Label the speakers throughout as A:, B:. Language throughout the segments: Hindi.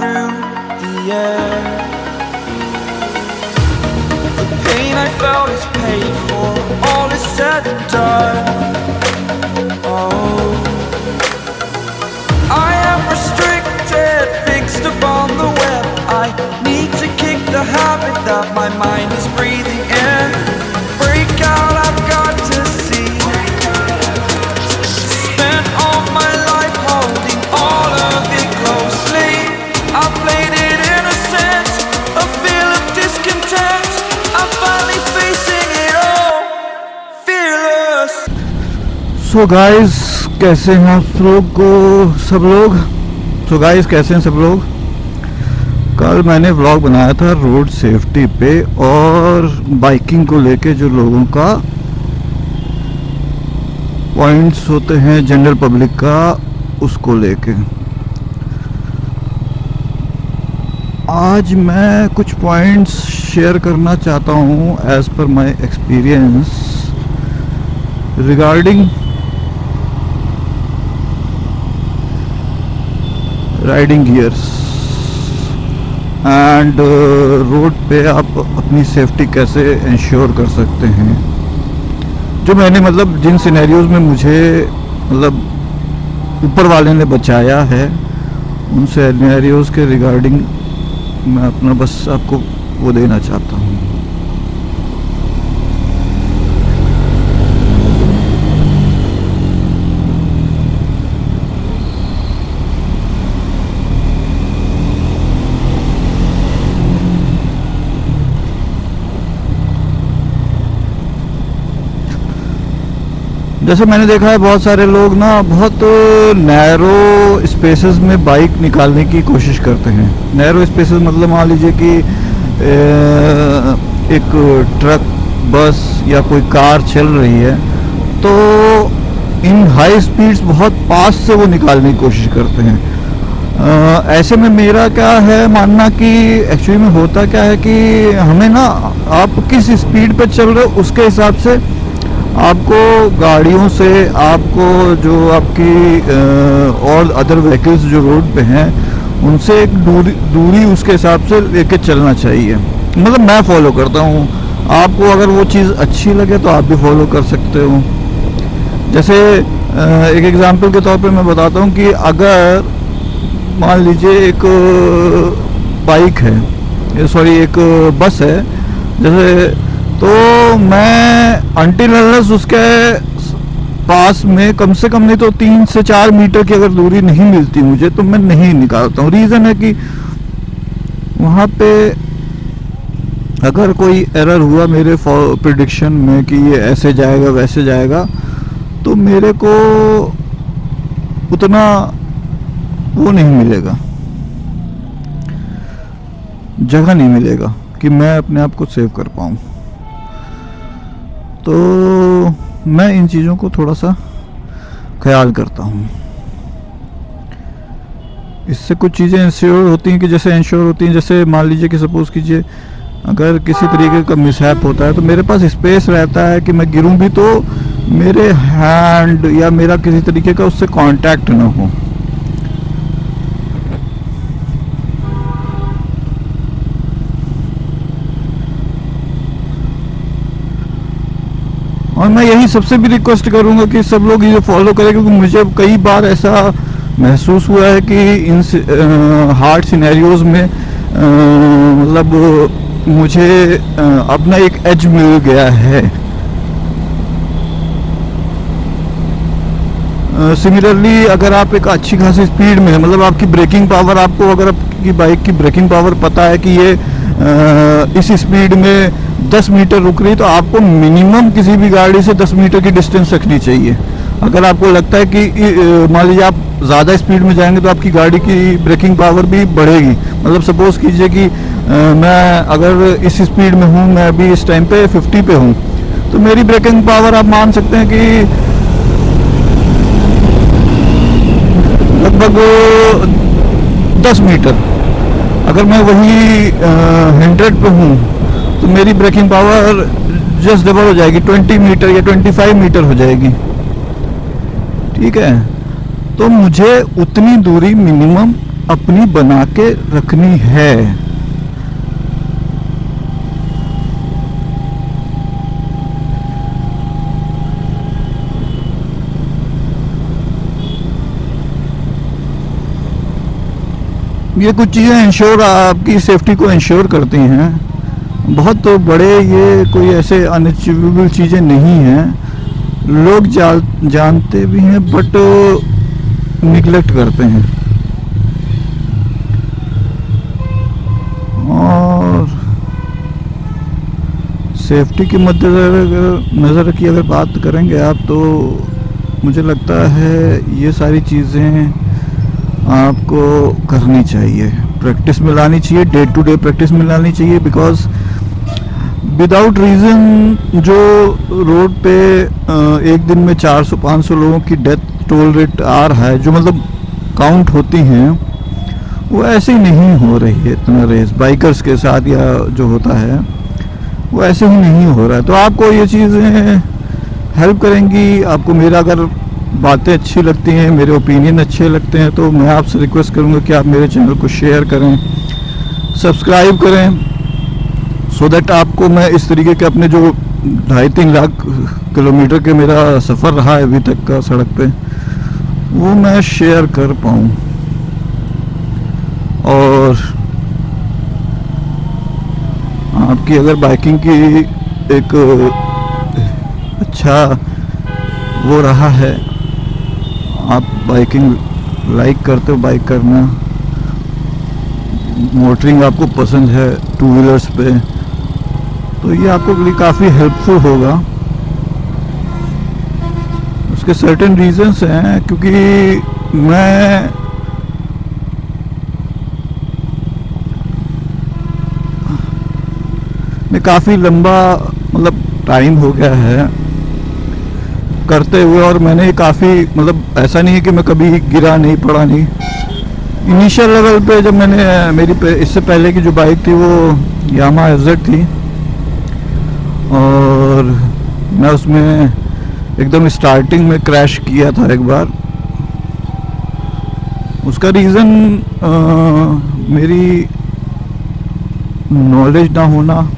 A: through the air. The pain I felt is paid for, all is said and done. Oh, I am restricted, fixed upon the web. I need to kick the habit that my mind is breathing in. Break out, I've got to see. Spent all my life holding all of it closely. I played it innocent, a feel of discontent. I'm finally facing it all, fearless.
B: So guys, कैसे हैं आप लोग सब लोग? So guys, कैसे हैं सब लोग? कल मैंने व्लॉग बनाया था रोड सेफ्टी पे और बाइकिंग को लेके जो लोगों का पॉइंट्स होते हैं जनरल पब्लिक का, उसको लेके। आज मैं कुछ पॉइंट्स शेयर करना चाहता हूँ as per my experience regarding riding gears and road पे आप अपनी सेफ्टी कैसे इंश्योर कर सकते हैं। जो मैंने मतलब जिन सिनेरियोज में मुझे मतलब ऊपर वाले ने बचाया है, उन सिनेरियोज के रिगार्डिंग मैं अपना बस आपको वो देना चाहता हूँ। जैसे मैंने देखा है बहुत सारे लोग ना बहुत नैरो स्पेसेस में बाइक निकालने की कोशिश करते हैं। नैरो स्पेसेस मतलब मान लीजिए कि एक ट्रक, बस या कोई कार चल रही है तो इन हाई स्पीड्स बहुत पास से वो निकालने की कोशिश करते हैं। ऐसे में मेरा क्या है मानना कि एक्चुअली में होता क्या है कि हमें ना आप किस स्पीड पे चल रहे हो दूसरे हिसाब से आपको गाड़ियों से, आपको जो आपकी और अदर व्हीकल्स जो रोड पे हैं उनसे एक दूरी उसके हिसाब से लेके चलना चाहिए। मतलब मैं फॉलो करता हूँ, आपको अगर वो चीज़ अच्छी लगे तो आप भी फॉलो कर सकते हो। जैसे एक एग्जांपल के तौर पे मैं बताता हूँ कि अगर मान लीजिए एक बाइक है, सॉरी एक बस है जैसे, तो मैं अनटिल अनलेस उसके पास में कम से कम नहीं तो 3 से 4 मीटर की अगर दूरी नहीं मिलती मुझे तो मैं नहीं निकालता हूँ। रीज़न है कि वहाँ पे अगर कोई एरर हुआ मेरे प्रेडिक्शन में कि ये ऐसे जाएगा वैसे जाएगा तो मेरे को उतना वो नहीं मिलेगा, जगह नहीं मिलेगा कि मैं अपने आप को सेव कर पाऊँ। तो मैं इन चीज़ों को थोड़ा सा ख्याल करता हूँ। इससे कुछ चीज़ें इंश्योर होती हैं कि जैसे मान लीजिए कि सपोज़ कीजिए अगर किसी तरीके का मिसहैप होता है तो मेरे पास स्पेस रहता है कि मैं गिरूं भी तो मेरे हैंड या मेरा किसी तरीके का उससे कांटेक्ट ना हो। और मैं यही सबसे भी रिक्वेस्ट करूंगा कि सब लोग ये फॉलो करें, क्योंकि मुझे कई बार ऐसा महसूस हुआ है कि इन हार्ड सिनेरियोज में मतलब मुझे अपना एक एज मिल गया है। सिमिलरली अगर आप एक अच्छी खासी स्पीड में मतलब आपकी ब्रेकिंग पावर, आपको अगर आपकी बाइक की ब्रेकिंग पावर पता है कि ये इस स्पीड में 10 मीटर रुक रही, तो आपको मिनिमम किसी भी गाड़ी से 10 मीटर की डिस्टेंस रखनी चाहिए। अगर आपको लगता है कि मान लीजिए आप ज़्यादा स्पीड में जाएंगे तो आपकी गाड़ी की ब्रेकिंग पावर भी बढ़ेगी। मतलब सपोज़ कीजिए कि मैं अगर इस स्पीड में हूँ, मैं अभी इस टाइम पे 50 पे हूँ, तो मेरी ब्रेकिंग पावर आप मान सकते हैं कि लगभग 10 मीटर। अगर मैं वही 100 पे हूँ तो मेरी ब्रेकिंग पावर जस्ट डबल हो जाएगी, 20 मीटर या 25 मीटर हो जाएगी। ठीक है, तो मुझे उतनी दूरी मिनिमम अपनी बना के रखनी है। ये कुछ चीज़ें इंश्योर आपकी सेफ्टी को इंश्योर करती हैं। बहुत तो बड़े ये कोई ऐसे अनअचीवेबल चीज़ें नहीं हैं, लोग जानते भी हैं बट निगलेक्ट करते हैं। और सेफ्टी के मद्देनज़र की अगर बात करेंगे आप, तो मुझे लगता है ये सारी चीज़ें आपको करनी चाहिए, प्रैक्टिस में लानी चाहिए, डे टू डे प्रैक्टिस में लानी चाहिए। बिकॉज विदाउट रीज़न जो रोड पे एक दिन में 400-500 लोगों की डेथ टोल रेट आ रहा है, जो मतलब काउंट होती हैं, वो ऐसे ही नहीं हो रही है। इतना रेस बाइकर्स के साथ या जो होता है वो ऐसे ही नहीं हो रहा है। तो आपको ये चीज़ें हेल्प करेंगी। आपको मेरा अगर बातें अच्छी लगती हैं, मेरे ओपिनियन अच्छे लगते हैं, तो मैं आपसे रिक्वेस्ट करूंगा कि आप मेरे चैनल को शेयर करें, सब्सक्राइब करें, सो दैट आपको मैं इस तरीके के अपने जो 2.5-3 लाख किलोमीटर के मेरा सफ़र रहा है अभी तक का सड़क पे, वो मैं शेयर कर पाऊँ। और आपकी अगर बाइकिंग की एक अच्छा वो रहा है, आप बाइकिंग लाइक करते हो, बाइक करना, मोटरिंग आपको पसंद है टू व्हीलर्स पे, तो ये आपको लिए काफ़ी हेल्पफुल होगा। उसके सर्टेन रीजंस हैं, क्योंकि मैं काफ़ी लंबा मतलब टाइम हो गया है करते हुए, और मैंने काफ़ी मतलब ऐसा नहीं है कि मैं कभी गिरा नहीं, पड़ा नहीं। इनिशियल लेवल पे जब मैंने इससे पहले की जो बाइक थी वो यामा एफजेड थी, और मैं उसमें एकदम स्टार्टिंग में क्रैश किया था एक बार। उसका रीज़न मेरी नॉलेज ना होना,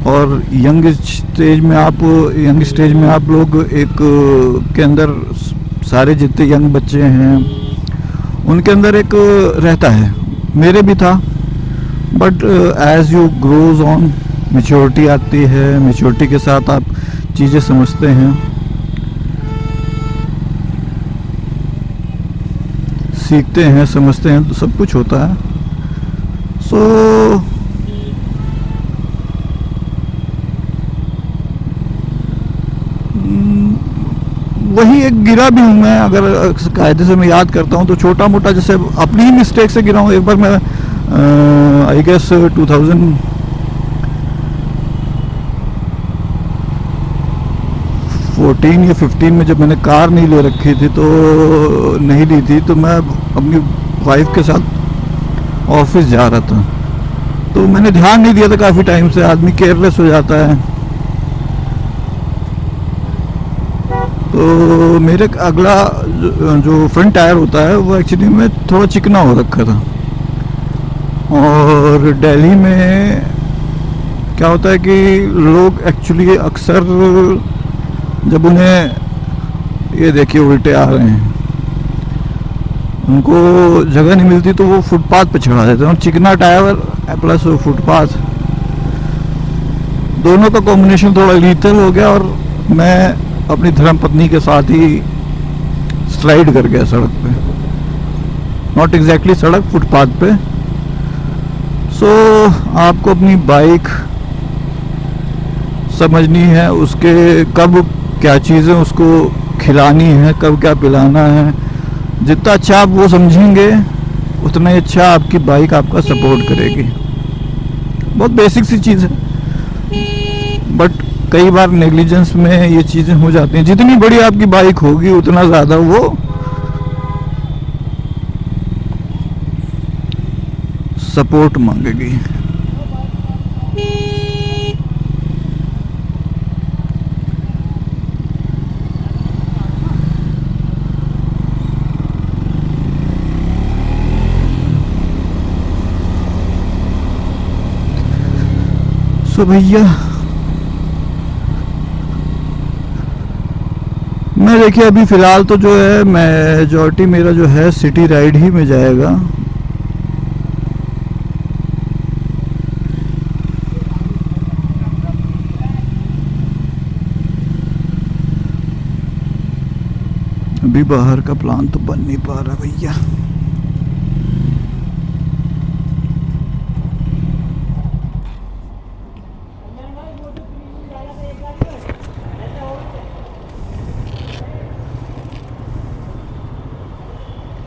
B: और यंग स्टेज में आप लोग एक के अंदर सारे जितने यंग बच्चे हैं उनके अंदर एक रहता है, मेरे भी था, but as you grows on maturity आती है, मैच्योरिटी के साथ आप चीज़ें समझते हैं, सीखते हैं, समझते हैं, तो सब कुछ होता है। सो वही एक गिरा भी हूँ मैं, अगर कायदे से मैं याद करता हूँ तो छोटा मोटा, जैसे अपनी ही मिस्टेक से गिरा हूँ। एक बार मैं आई गेस 2014 या 15 में जब मैंने कार नहीं ले रखी थी, तो नहीं ली थी, तो मैं अपनी वाइफ के साथ ऑफिस जा रहा था, तो मैंने ध्यान नहीं दिया था काफ़ी टाइम से। आदमी केयरलेस हो जाता है, तो मेरे अगला जो फ्रंट टायर होता है वो एक्चुअली में थोड़ा चिकना हो रखा था। और दिल्ली में क्या होता है कि लोग एक्चुअली अक्सर जब उन्हें ये देखिए उल्टे आ रहे हैं, उनको जगह नहीं मिलती, तो वो फुटपाथ पे चढ़ा देते हैं। चिकना टायर प्लस फुटपाथ, दोनों का कॉम्बिनेशन थोड़ा लीथल हो गया, और मैं अपनी धर्मपत्नी के साथ ही स्लाइड कर गया सड़क पे, नॉट एग्जैक्टली सड़क, फुटपाथ पे। सो आपको अपनी बाइक समझनी है, उसके कब क्या चीज़ें उसको खिलानी है, कब क्या पिलाना है। जितना अच्छा आप वो समझेंगे उतना ही अच्छा आपकी बाइक आपका सपोर्ट करेगी। बहुत बेसिक सी चीज़ है, बट कई बार नेग्लिजेंस में ये चीज़ें हो जाती हैं। जितनी बड़ी आपकी बाइक होगी उतना ज़्यादा वो सपोर्ट मांगेगी। सो भैया मैं देखिए अभी फ़िलहाल तो जो है मेजॉरिटी मेरा जो है सिटी राइड ही में जाएगा। अभी बाहर का प्लान तो बन नहीं पा रहा भैया।